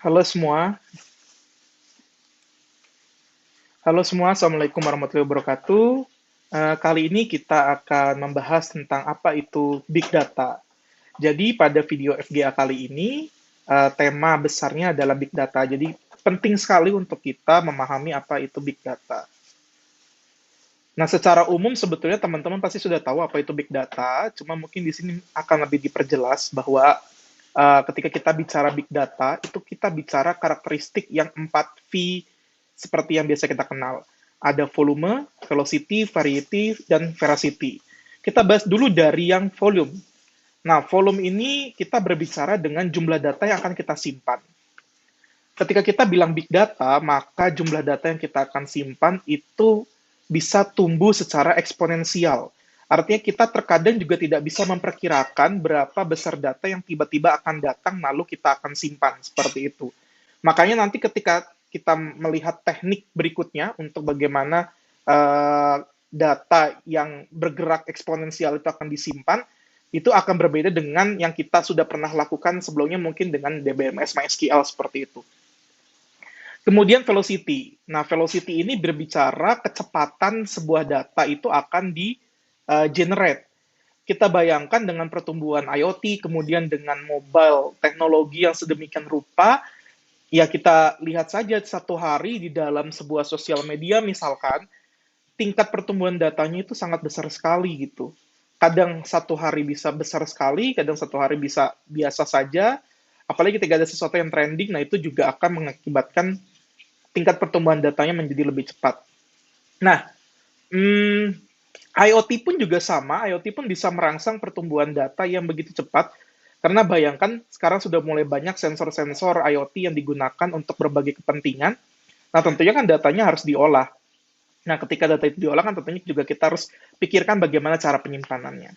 Halo semua, Assalamualaikum warahmatullahi wabarakatuh. Kali ini kita akan membahas tentang apa itu Big Data. Jadi pada video FGA kali ini, tema besarnya adalah Big Data. Jadi penting sekali untuk kita memahami apa itu Big Data. Nah, secara umum sebetulnya teman-teman pasti sudah tahu apa itu Big Data, cuma mungkin di sini akan lebih diperjelas bahwa ketika kita bicara Big Data, itu kita bicara karakteristik yang 4V seperti yang biasa kita kenal. Ada volume, velocity, variety, dan veracity. Kita bahas dulu dari yang volume. Nah, volume ini kita berbicara dengan jumlah data yang akan kita simpan. Ketika kita bilang big data, maka jumlah data yang kita akan simpan itu bisa tumbuh secara eksponensial. Artinya kita terkadang juga tidak bisa memperkirakan berapa besar data yang tiba-tiba akan datang lalu kita akan simpan, seperti itu. Makanya nanti ketika kita melihat teknik berikutnya untuk bagaimana data yang bergerak eksponensial itu akan disimpan, itu akan berbeda dengan yang kita sudah pernah lakukan sebelumnya mungkin dengan DBMS MySQL seperti itu. Kemudian velocity. Nah, velocity ini berbicara kecepatan sebuah data itu akan di-generate. Kita bayangkan dengan pertumbuhan IoT, kemudian dengan mobile teknologi yang sedemikian rupa, ya kita lihat saja satu hari di dalam sebuah sosial media misalkan, tingkat pertumbuhan datanya itu sangat besar sekali gitu. Kadang satu hari bisa besar sekali, kadang satu hari bisa biasa saja, apalagi ketika ada sesuatu yang trending, nah itu juga akan mengakibatkan tingkat pertumbuhan datanya menjadi lebih cepat. Nah, IoT pun juga sama, IoT pun bisa merangsang pertumbuhan data yang begitu cepat, karena bayangkan sekarang sudah mulai banyak sensor-sensor IoT yang digunakan untuk berbagai kepentingan. Nah, tentunya kan datanya harus diolah. Nah, ketika data itu diolah kan tentunya juga kita harus pikirkan bagaimana cara penyimpanannya.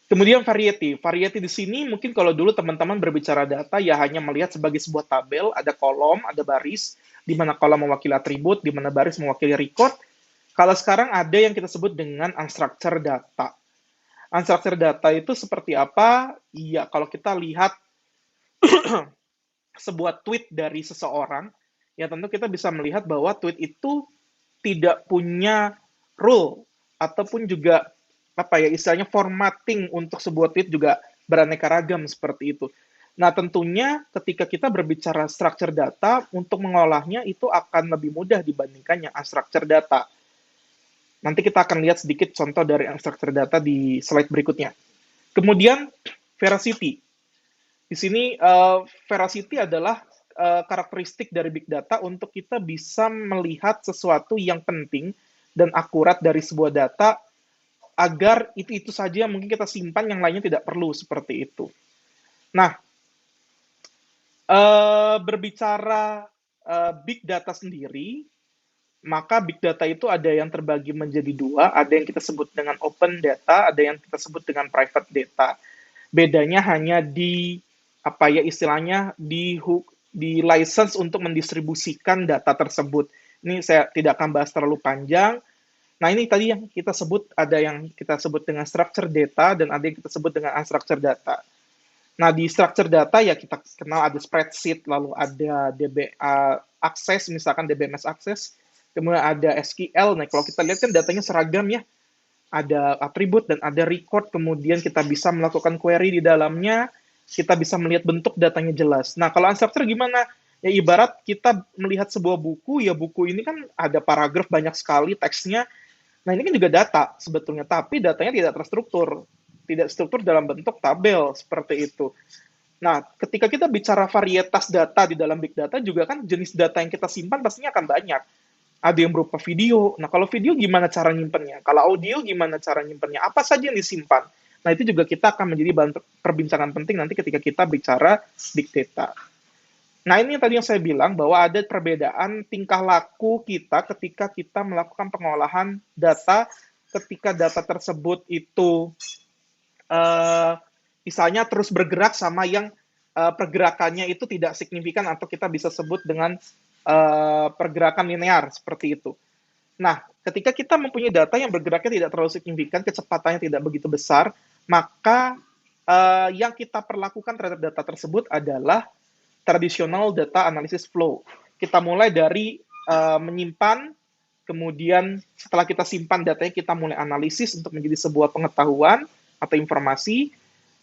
Kemudian variety. Variety di sini mungkin kalau dulu teman-teman berbicara data ya hanya melihat sebagai sebuah tabel, ada kolom, ada baris, di mana kolom mewakili atribut, di mana baris mewakili record. Kalau sekarang ada yang kita sebut dengan unstructured data. Unstructured data itu seperti apa? Iya, kalau kita lihat sebuah tweet dari seseorang, ya tentu kita bisa melihat bahwa tweet itu tidak punya rule ataupun juga apa ya istilahnya formatting untuk sebuah tweet juga beraneka ragam seperti itu. Nah, tentunya ketika kita berbicara structure data untuk mengolahnya itu akan lebih mudah dibandingkan yang unstructured data. Nanti kita akan lihat sedikit contoh dari unstructured data di slide berikutnya. Kemudian veracity. Di sini veracity adalah karakteristik dari big data untuk kita bisa melihat sesuatu yang penting dan akurat dari sebuah data agar itu saja yang mungkin kita simpan, yang lainnya tidak perlu seperti itu. Nah, berbicara big data sendiri, maka big data itu ada yang terbagi menjadi dua, ada yang kita sebut dengan open data, ada yang kita sebut dengan private data. Bedanya hanya di apa ya istilahnya di license untuk mendistribusikan data tersebut. Ini saya tidak akan bahas terlalu panjang. Nah, ini tadi yang kita sebut, ada yang kita sebut dengan structured data dan ada yang kita sebut dengan unstructured data. Nah, di structured data ya kita kenal ada spreadsheet, lalu ada DBA Access, misalkan DBMS Access, kemudian ada SQL. Nah, kalau kita lihat kan datanya seragam ya, ada atribut dan ada record, kemudian kita bisa melakukan query di dalamnya, kita bisa melihat bentuk datanya jelas. Nah, kalau unstructured gimana? Ya ibarat kita melihat sebuah buku, ya buku ini kan ada paragraf banyak sekali teksnya. Nah, ini kan juga data sebetulnya, tapi datanya tidak terstruktur. Tidak struktur dalam bentuk tabel, seperti itu. Nah, ketika kita bicara varietas data di dalam big data, juga kan jenis data yang kita simpan pastinya akan banyak. Ada yang berupa video. Nah, kalau video gimana cara nyimpennya? Kalau audio gimana cara nyimpennya? Apa saja yang disimpan? Nah, itu juga kita akan menjadi bahan perbincangan penting nanti ketika kita bicara big data. Nah, ini tadi yang saya bilang bahwa ada perbedaan tingkah laku kita ketika kita melakukan pengolahan data, ketika data tersebut itu uh, misalnya terus bergerak sama yang pergerakannya itu tidak signifikan atau kita bisa sebut dengan pergerakan linear seperti itu. Nah, ketika kita mempunyai data yang bergeraknya tidak terlalu signifikan, kecepatannya tidak begitu besar, maka yang kita perlakukan terhadap data tersebut adalah traditional data analysis flow. Kita mulai dari menyimpan, kemudian setelah kita simpan datanya, kita mulai analisis untuk menjadi sebuah pengetahuan atau informasi,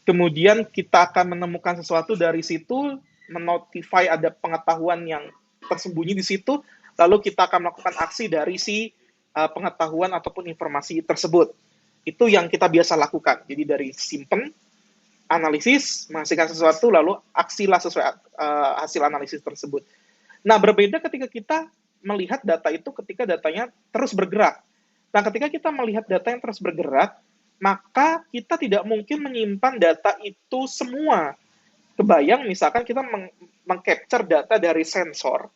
kemudian kita akan menemukan sesuatu dari situ, menotify ada pengetahuan yang tersembunyi di situ, lalu kita akan melakukan aksi dari si pengetahuan ataupun informasi tersebut. Itu yang kita biasa lakukan. Jadi dari simpen, analisis, menghasilkan sesuatu, lalu aksilah sesuai hasil analisis tersebut. Nah, berbeda ketika kita melihat data itu ketika datanya terus bergerak. Nah, ketika kita melihat data yang terus bergerak, maka kita tidak mungkin menyimpan data itu semua. Kebayang, misalkan kita meng-capture data dari sensor.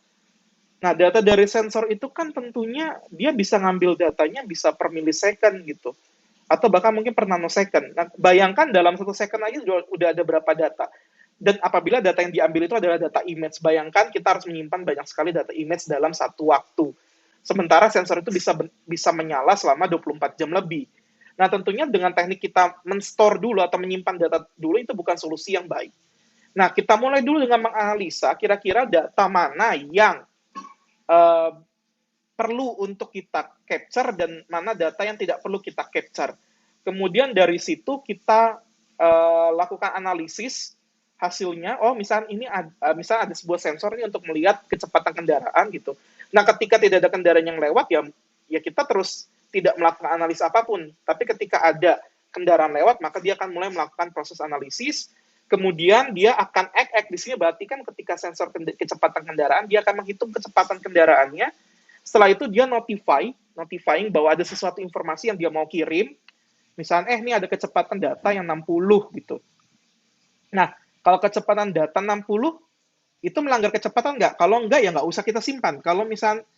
Nah, data dari sensor itu kan tentunya dia bisa ngambil datanya bisa per millisecond gitu, atau bahkan mungkin per nanosecond. Nah, bayangkan dalam 1 second aja udah ada berapa data. Dan apabila data yang diambil itu adalah data image, bayangkan kita harus menyimpan banyak sekali data image dalam satu waktu. Sementara sensor itu bisa menyala selama 24 jam lebih. Nah, tentunya dengan teknik kita men-store dulu atau menyimpan data dulu itu bukan solusi yang baik. Nah, kita mulai dulu dengan menganalisa kira-kira data mana yang perlu untuk kita capture dan mana data yang tidak perlu kita capture. Kemudian dari situ kita lakukan analisis hasilnya. Oh, misalnya ini misalnya ada sebuah sensor ini untuk melihat kecepatan kendaraan gitu. Nah, ketika tidak ada kendaraan yang lewat ya kita terus tidak melakukan analisa apapun. Tapi ketika ada kendaraan lewat, maka dia akan mulai melakukan proses analisis. Kemudian dia akan act di sini, berarti kan ketika sensor kecepatan kendaraan, dia akan menghitung kecepatan kendaraannya. Setelah itu dia notifying bahwa ada sesuatu informasi yang dia mau kirim. Misalnya, ini ada kecepatan data yang 60 gitu. Nah, kalau kecepatan data 60, itu melanggar kecepatan nggak? Kalau nggak, ya nggak usah kita simpan. Kalau misalnya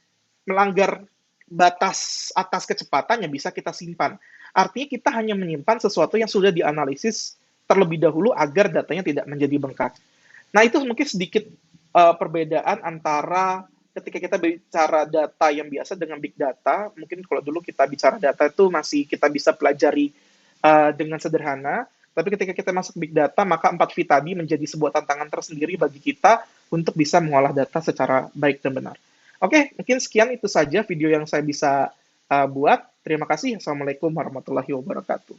melanggar batas atas kecepatan, ya bisa kita simpan. Artinya kita hanya menyimpan sesuatu yang sudah dianalisis terlebih dahulu agar datanya tidak menjadi bengkak. Nah, itu mungkin sedikit perbedaan antara ketika kita bicara data yang biasa dengan big data. Mungkin kalau dulu kita bicara data itu masih kita bisa pelajari dengan sederhana, tapi ketika kita masuk big data, maka 4V tadi menjadi sebuah tantangan tersendiri bagi kita untuk bisa mengolah data secara baik dan benar. Oke, mungkin sekian itu saja video yang saya bisa buat. Terima kasih. Assalamualaikum warahmatullahi wabarakatuh.